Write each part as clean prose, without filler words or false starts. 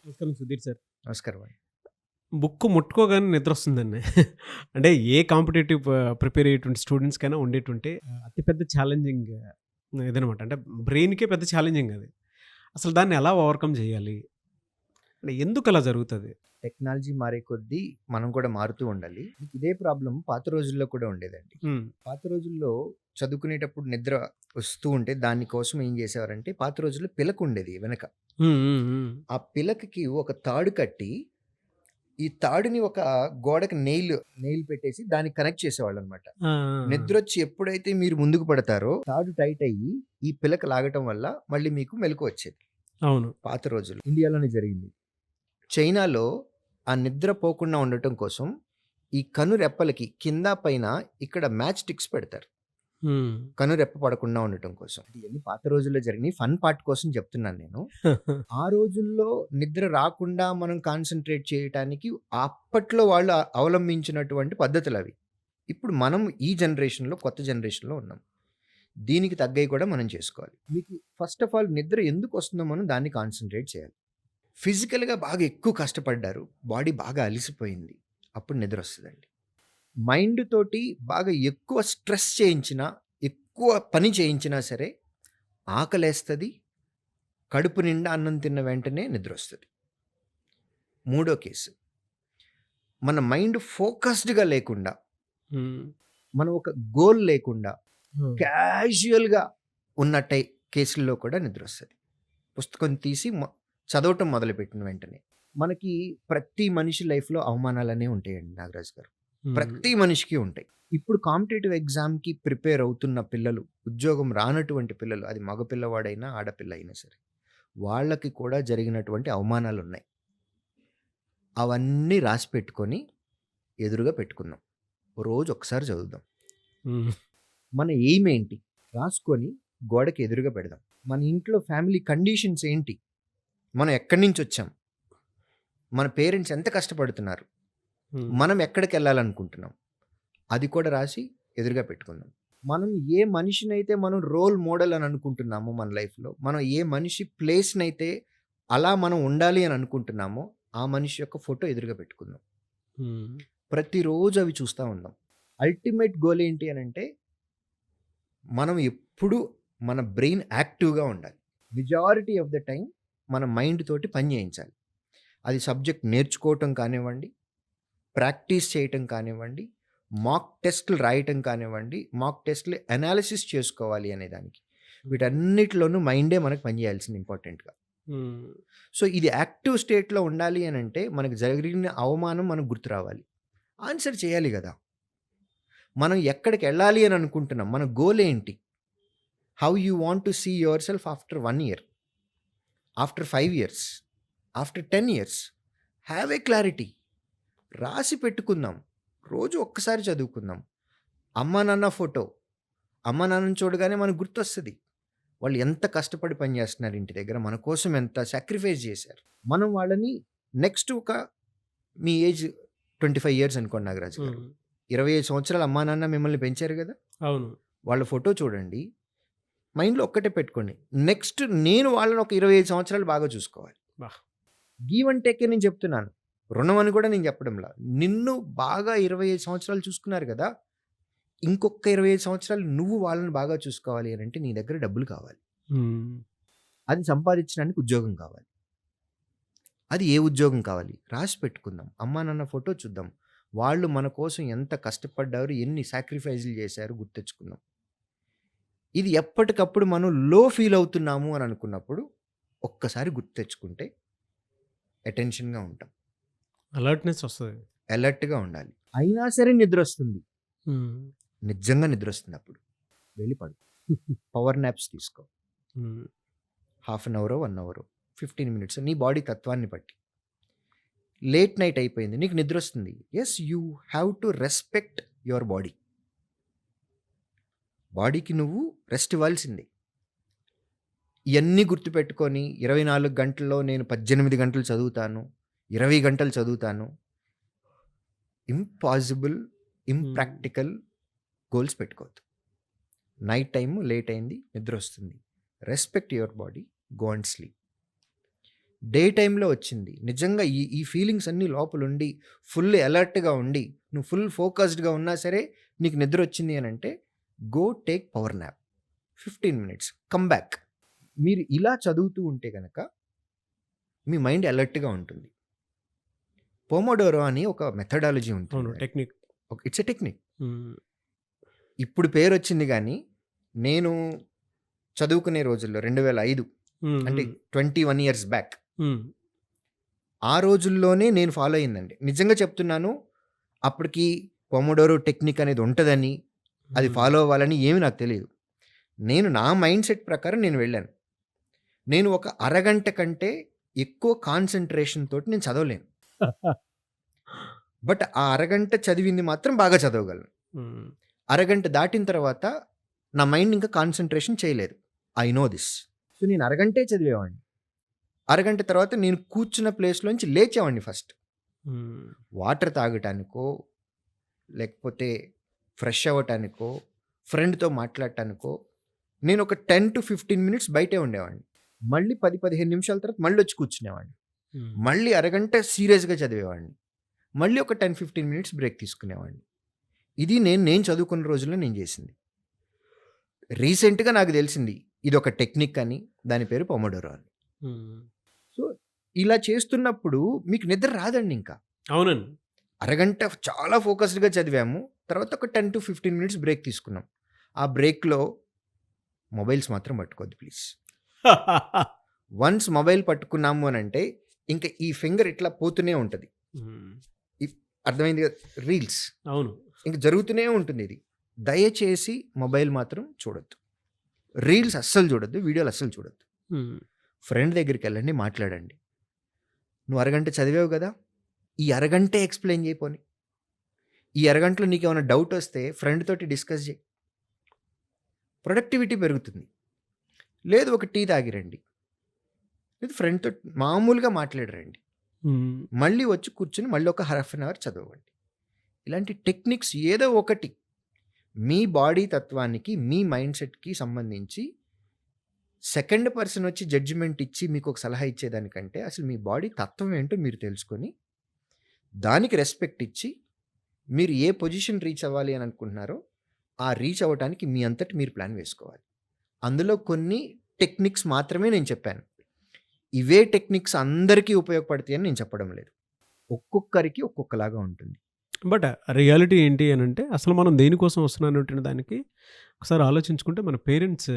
నమస్కారం సుధీర్ సార్. నమస్కారం అండి. బుక్ ముట్టుకోగానే నిద్రొస్తుందండి. అంటే ఏ కాంపిటేటివ్ ప్రిపేర్ అయ్యేటువంటి స్టూడెంట్స్‌కైనా ఉండేటువంటి అతి పెద్ద ఛాలెంజింగ్ ఇదనమాట. అంటే బ్రెయిన్‌కే పెద్ద ఛాలెంజింగ్ అది. అసలు దాన్ని ఎలా ఓవర్‌కమ్ చేయాలి? అంటే ఎందుకలా జరుగుతది? టెక్నాలజీ మారే కొద్దీ మనం కూడా మారుతూ ఉండాలి. ఇదే ప్రాబ్లమ్ పాత రోజుల్లో కూడా ఉండేదండి. హ్మ్. పాత రోజుల్లో చదువుకునేటప్పుడు నిద్ర వస్తూ ఉంటే దాని కోసం ఏం చేసేవారంటే పాత రోజుల్లో పిలక ఉండేది వెనక. హ్మ్. హ్మ్. హ్మ్. ఆ పిలకకి ఒక తాడు కట్టి, ఈ తాడుని ఒక గోడకి నెయిల్ పెట్టేసి దానికి కనెక్ట్ చేసేవాళ్ళనమాట. ఆ! ఆ! నిద్రొచ్చి ఎప్పుడైతే మీరు ముందుకు పడతారో తాడు టైట్ అయ్యి ఈ పిలక లాగటం వల్ల మళ్ళీ మీకు మెలకువ వచ్చేది. అవును. పాత రోజుల్లో ఇండియాలోనే జరిగింది. చైనాలో ఆ నిద్ర పోకుండా ఉండటం కోసం ఈ కనురెప్పలకి కింద పైన ఇక్కడ మ్యాచ్ స్టిక్స్ పెడతారు. హ్మ్. కనురెప్ప పడకుండా ఉండటం కోసం. ఇయన్నీ పాత రోజుల్లో జరిగినయి. ఫన్ పార్ట్ కోసం చెప్తున్నాను నేను. ఆ రోజుల్లో నిద్ర రాకుండా మనం కాన్సంట్రేట్ చేయటానికి అప్పట్లో వాళ్ళు అవలంబించినటువంటి పద్ధతులవి. ఇప్పుడు మనం ఈ జనరేషన్‌లో కొత్త జనరేషన్‌లో ఉన్నాం. దీనికి తగ్గయి కూడా మనం చేసుకోవాలి. మీకు ఫస్ట్ ఆఫ్ ఆల్ నిద్ర ఎందుకొస్తుందో మనం దాన్ని కాన్సంట్రేట్ చేయాలి. ఫిజికల్‌గా బాగా ఎక్కువ కష్టపడ్డారు. బాడీ బాగా అలిసిపోయింది. అప్పుడు నిద్రొస్తదండి. మైండ్ తోటి బాగా ఎక్కువ స్ట్రెస్ చేయించినా, ఎక్కువ పని చేయించినా సరే ఆకలేస్తది. కడుపు నిండా అన్నం తిన్న వెంటనే నిద్రొస్తది. మూడో కేసు. మన మైండ్ ఫోకస్డ్‌గా లేకుండా, హ్మ్. మనం ఒక గోల్ లేకుండా హ్మ్. క్యాజుయల్‌గా ఉన్న కేసుల్లో కూడా నిద్రొస్తది. పుస్తకం తీసి చదవటం మొదలుపెట్టిన వెంటనే. మనకి ప్రతి మనిషి లైఫ్‌లో అవమానాలనేవి ఉంటాయండి నాగరాజు గారు. హ్మ్. ప్రతి మనిషికి ఉంటాయి. ఇప్పుడు కాంపిటీటివ్ ఎగ్జామ్‌కి ప్రిపేర్ అవుతున్న పిల్లలు, ఉద్యోగం రానటువంటి పిల్లలు, అది మగ పిల్లవాడైనా, ఆడపిల్ల అయినా సరే, వాళ్ళకి కూడా జరిగినటువంటి అవమానాలున్నాయి. అవన్నీ రాసి పెట్టుకొని ఎదురుగా పెట్టుకుందాం. రోజు ఒకసారి చదువుదాం. హ్మ్. మన ఎయిమ్ ఏంటి? రాసుకొని గోడకి ఎదురుగా పెడదాం. మన ఇంట్లో ఫ్యామిలీ కండిషన్స్ ఏంటి? మనం ఎక్కడి నుంచొచ్చాం? మన పేరెంట్స్ ఎంత కష్టపడుతున్నారు? హ్మ్. మనం ఎక్కడికెళ్ళాలనుకుంటున్నాం? అది కూడా రాసి ఎదురుగా పెట్టుకుందాం. మనం ఏ మనిషినైతే మనం రోల్ మోడల్ అని అనుకుంటున్నామో మన లైఫ్‌లో, మనం ఏ మనిషి ప్లేస్‌నైతే అలా మనం ఉండాలి అని అనుకుంటున్నామో, ఆ మనిషి యొక్క ఫోటో ఎదురుగా పెట్టుకుందాం. హ్మ్. ప్రతిరోజు అవి చూస్తా ఉందాం. అల్టిమేట్ గోల్ ఏంటి అనంటే, మనం ఎప్పుడూ మన బ్రెయిన్ యాక్టివ్‌గా ఉండాలి. మెజారిటీ ఆఫ్ ద టైమ్ మన మైండ్ తోటి పని చేయించాలి. అది సబ్జెక్ట్ నేర్చుకోవటం కానివ్వండి, ప్రాక్టీస్ చేయటం కానివ్వండి, మాక్ టెస్ట్‌లు రాయటం కానివ్వండి, మాక్ టెస్ట్‌లు అనాలిసిస్ చేసుకోవాలి అనే దానికి. వీటన్నిటిలోనూ మైండే మనకు పని చేయాల్సింది ఇంపార్టెంట్‌గా. హ్మ్. సో, ఇది యాక్టివ్ స్టేట్‌లో ఉండాలి అనంటే మనకు జరిగిన అవమానం మనకు గుర్తు రావాలి. ఆన్సర్ చేయాలి గదా! మనం ఎక్కడికెళ్ళాలి అని అనుకుంటున్నాం? మన గోల్ ఏంటి? How you want to see yourself after 1 year, after 5 years, after 10 years. Have a clarity. రాసి పెట్టుకుందాం. రోజు ఒక్కసారి చదువుకుందాం. అమ్మా, నాన్న ఫోటో. అమ్మా, నాన్నని చూడగానే మనకు గుర్తొస్తది. వాళ్ళు ఎంత కష్టపడి పని చేస్తున్నారు ఇంటి దగ్గర. మన కోసం ఎంత సాక్రిఫైస్ చేశారు. మనం వాళ్ళని నెక్స్ట్ మీ ఏజ్ 25 ఇయర్స్ అనుకోండి నాగరాజు గారు. హ్మ్. 25 సంవత్సరాలు అమ్మా, నాన్న మిమ్మల్ని పెంచారు గదా! అవును. వాళ్ళ ఫోటో చూడండి. మైండ్‌లో ఒక్కటే పెట్టుకోండి. నెక్స్ట్ నేను వాళ్ళని ఒక 25 సంవత్సరాలు బాగా చూసుకోవాలి. అబ్బా! గివ్ అండ్ టేకే నేను చెప్తున్నాను. రుణం అని కూడా నేను చెప్పడంలా. నిన్ను బాగా 25 సంవత్సరాలు చూసుకున్నారు గదా! ఇంకొక 25 సంవత్సరాలు నువ్వు వాళ్ళని బాగా చూసుకోవాలి అనంటే నీ దగ్గర డబ్బులు కావాలి. హ్మ్. అది సంపాదించడానికి ఉద్యోగం కావాలి. అది ఏ ఉద్యోగం కావాలి? రాసి పెట్టుకుందాం. అమ్మా, నాన్న ఫోటో చూద్దాం. వాళ్ళు మన కోసం ఎంత కష్టపడ్డారు, ఎన్ని సాక్రిఫైస్‌లు చేశారు గుర్తెచ్చుకుందాం. ఇది ఎప్పటికప్పుడు మనం లో ఫీల్ అవుతున్నాము అని అనుకున్నప్పుడు ఒక్కసారి గుర్తు తెచ్చుకుంటే అటెన్షన్‌గా ఉంటాం. అలర్ట్‌నెస్ వస్తది. అలర్ట్‌గా ఉండాలి. అయినా సరే నిద్రొస్తుంది. హ్మ్. నిజంగా నిద్రొస్తుందప్పుడు. వెళ్ళి పడుకో. పవర్ నాప్స్ తీసుకో. హ్మ్. హాఫ్ అన్ అవరో, 1 అవరో, 15 మినిట్స్ నీ బాడీ తత్వాన్ని బట్టి. లేట్ నైట్ అయిపోయింది. నీకు నిద్రొస్తుంది. Yes, you have to respect your body. బాడీకి నువ్వు రెస్ట్ ఇవ్వాల్సిందే. ఇయన్నీ గుర్తుపెట్టుకొని 24 గంటల్లో నేను 18 గంటలు చదువుతాను, 20 గంటలు చదువుతాను. Impossible, hmm. ఇంప్రాక్టికల్ గోల్స్ పెట్టుకోవద్దు. నైట్ టైమ్ లేట్ అయింది, నిద్రొస్తుంది. Respect your body, go and sleep. Day టైమ్‌లో వచ్చింది. నిజంగా ఈ ఈ ఫీలింగ్స్ అన్నీ లోపలుండి ఫుల్ అలర్ట్‌గా ఉండి, నువ్వు ఫుల్ ఫోకస్డ్‌గా ఉన్నా సరే నీకు నిద్రొచ్చింది అనంటే go take power nap. 15 minutes come back. మీరు ఇలా చదువుతూ ఉంటే గనక మీ మైండ్ అలర్ట్‌గా ఉంటుంది. పోమోడోరో అని ఒక మెథడాలజీ అవును. ఉంటుంది. టెక్నిక్. It's a technique. హ్మ్. ఇప్పుడు పేరొచ్చింది గానీ, నేను చదువుకునే రోజుల్లో 2005 హ్మ్. అంటే హ్మ్. 21 ఇయర్స్ బ్యాక్. హ్మ్. ఆ రోజుల్లోనే నేను ఫాలో అయిందండి. నిజంగా చెప్తున్నాను. అప్పటికి పొమోడోరో టెక్నిక్ అనేది ఉంటదని, అది హ్మ్. ఫాలో అవ్వాలని ఏమి నాకు తెలీదు. నేను నా మైండ్ సెట్ ప్రకారం నేను వెళ్ళాను. నేను ఒక అరగంట కంటే ఎక్కువ కాన్సంట్రేషన్ తోటి నేను చదవలేను. బట్ ఆ అరగంట చదివింది మాత్రం బాగా చదవగలను. హ్మ్. అరగంట దాటిన తర్వాత నా మైండ్ ఇంకా కాన్సంట్రేషన్ చేయలేదు. I know this. సో, నేను అరగంటే చదివేవాడిని. అరగంట తర్వాత నేను కూర్చున్న ప్లేస్‌లోంచి లేచేవాడిని ఫస్ట్. హ్మ్. వాటర్ తాగటానికో, లేకపోతే ఫ్రెష్ అవ్వటానికో, ఫ్రెండ్‌తో మాట్లాడటానికో, నేనొక 10-15 మినిట్స్ బయటే ఉండేవాడిని. మళ్ళీ 10-15 నిమిషాల తర్వాత మళ్ళొచ్చి కూర్చునేవాడిని. హ్మ్. మళ్ళీ అరగంట సీరియస్‌గా చదివేవాడిని. మళ్ళీ ఒక 10-15 మినిట్స్ బ్రేక్ తీసుకునేవాడిని. ఇది నేను చదువుకున్న రోజుల్లో నేను చేసింది. రీసెంట్‌గా నాకు తెలిసింది. ఇదొక టెక్నిక్ అని. దాని పేరు పొమోడోరో అని. హ్మ్. సో, ఇలా చేస్తున్నప్పుడు మీకు నిద్ర రాదండి ఇంకా. అవునండి. అరగంట చాలా ఫోకస్డ్‌గా చదివాము. తర్వాత ఒక 10-15 మినిట్స్ బ్రేక్ తీసుకున్నాం. ఆ బ్రేక్‌లో మొబైల్స్ మాత్రం పట్టుకోవద్దు ప్లీజ్. వన్స్ మొబైల్ పట్టుకున్నాము అనంటే, ఇంక ఈ ఫింగర్ ఇట్లా పోతూనే ఉంటది. హ్మ్. ఇప్ అర్థమైంది కదా! రీల్స్. అవును. ఇంక జరుగుతూనే ఉంటుంది ఇది. దయచేసి మొబైల్ మాత్రం చూడొద్దు. రీల్స్ అస్సలు చూడొద్దు. వీడియోలు అస్సలు చూడొద్దు. హ్మ్. ఫ్రెండ్ దగ్గరికెళ్ళండి మాట్లాడండి. నువ్వు అరగంట చదివావు గదా! ఈ అరగంటే ఎక్స్‌ప్లెయిన్ చేయి పోనీ. ఈ అరగంటలో నీకేమైనా డౌట్ వస్తే ఫ్రెండ్ తోటి డిస్కస్ చేయి. ప్రొడక్టివిటీ పెరుగుతుంది. లేదు ఒక టీ తాగిరండి. లేదు ఫ్రెండ్‌తో మామూలుగా మాట్లాడిరండి. హ్మ్. మళ్ళీ వచ్చి కూర్చొని మళ్ళీ ఒక హాఫ్ అన్ అవర్ చదవండి. ఇలాంటి టెక్నిక్స్ ఏదో ఒకటి మీ బాడీ తత్వానికి, మీ మైండ్ సెట్‌కి సంబంధించి సెకండ్ పర్సన్ వచ్చి జడ్జిమెంట్ ఇచ్చి మీకు ఒక సలహా ఇచ్చేదానికంటే అసలు మీ బాడీ తత్వం ఏంటో మీరు తెలుసుకొని, దానికి రెస్పెక్ట్ ఇచ్చి, మీరు ఏ పొజిషన్ రీచ్ అవ్వాలి అని అనుకుంటున్నారో, ఆ రీచ్ అవ్వటానికి మీ అంతట మీరు ప్లాన్ వేసుకోవాలి. అందులో కొన్ని టెక్నిక్స్ మాత్రమే నేను చెప్పాను. ఇవే టెక్నిక్స్ అందరికీ ఉపయోగపడతాయని నేను చెప్పడం లేదు. ఒక్కొక్కరికి ఒక్కొక్కలాగా ఉంటుంది. బట్ రియాలిటీ ఏంటి అనంటే, అసలు మనం దేనికోసం వస్తున్నానంటున్న దానికి ఒకసారి ఆలోచించుకుంటే మన పేరెంట్స్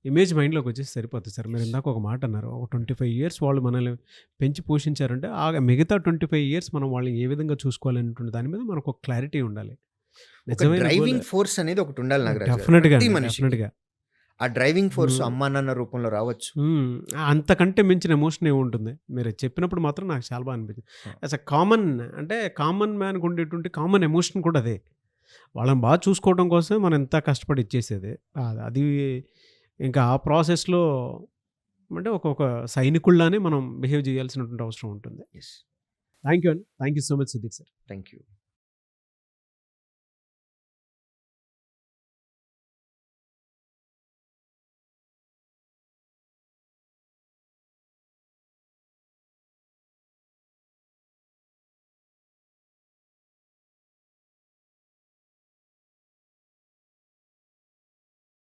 ఇమేజ్ మైండ్‌లోకి వచ్చేసి సరిపోతుంది సార్. మీరు ఇందాక ఒక మాట అన్నారు. ఒక 25 ఇయర్స్ వాళ్ళు మనల్ని పెంచి పోషించారంటే, ఆ మిగతా 25 ఇయర్స్ మనం వాళ్ళని ఏ విధంగా చూసుకోవాలనేటువంటి దాని మీద మనకు ఒక క్లారిటీ ఉండాలి. ఒక నిజమైన గోల్ డ్రైవింగ్ ఫోర్స్ అనేది ఒకటి ఉండాలి నాగరాజు గారు. డెఫినిట్‌గా ప్రతి అండి. మనిషికి. డెఫినిట్‌గా. ఆ డ్రైవింగ్ ఫోర్స్ హ్మ్. అమ్మా, నాన్న రూపంలో రావచ్చు. హ్మ్. అంతకంటే మించిన ఎమోషన్ ఏముంటుంది? మీరు చెప్పినప్పుడు మాత్రం నాకు చాలా బా అనిపించింది. హ్మ్. యాస్ ఎ కామన్ అంటే కామన్ మ్యాన్‌కి ఉండేటువంటి కామన్ ఎమోషన్ కూడా అదే. వాళ్ళని బాగా చూసుకోవడం కోసమే మనం ఇంత కష్టపడి ఇచ్చేసేది. అది ఇంకా ఆ ప్రాసెస్‌లో అంటే ఒక సైనికుల్లానే మనం బిహేవ్ చేయాల్సినటువంటి అవసరం ఉంటుంది. యెస్. థాంక్ యూ అండి. Thank you so much Sudheer sir. Thank you.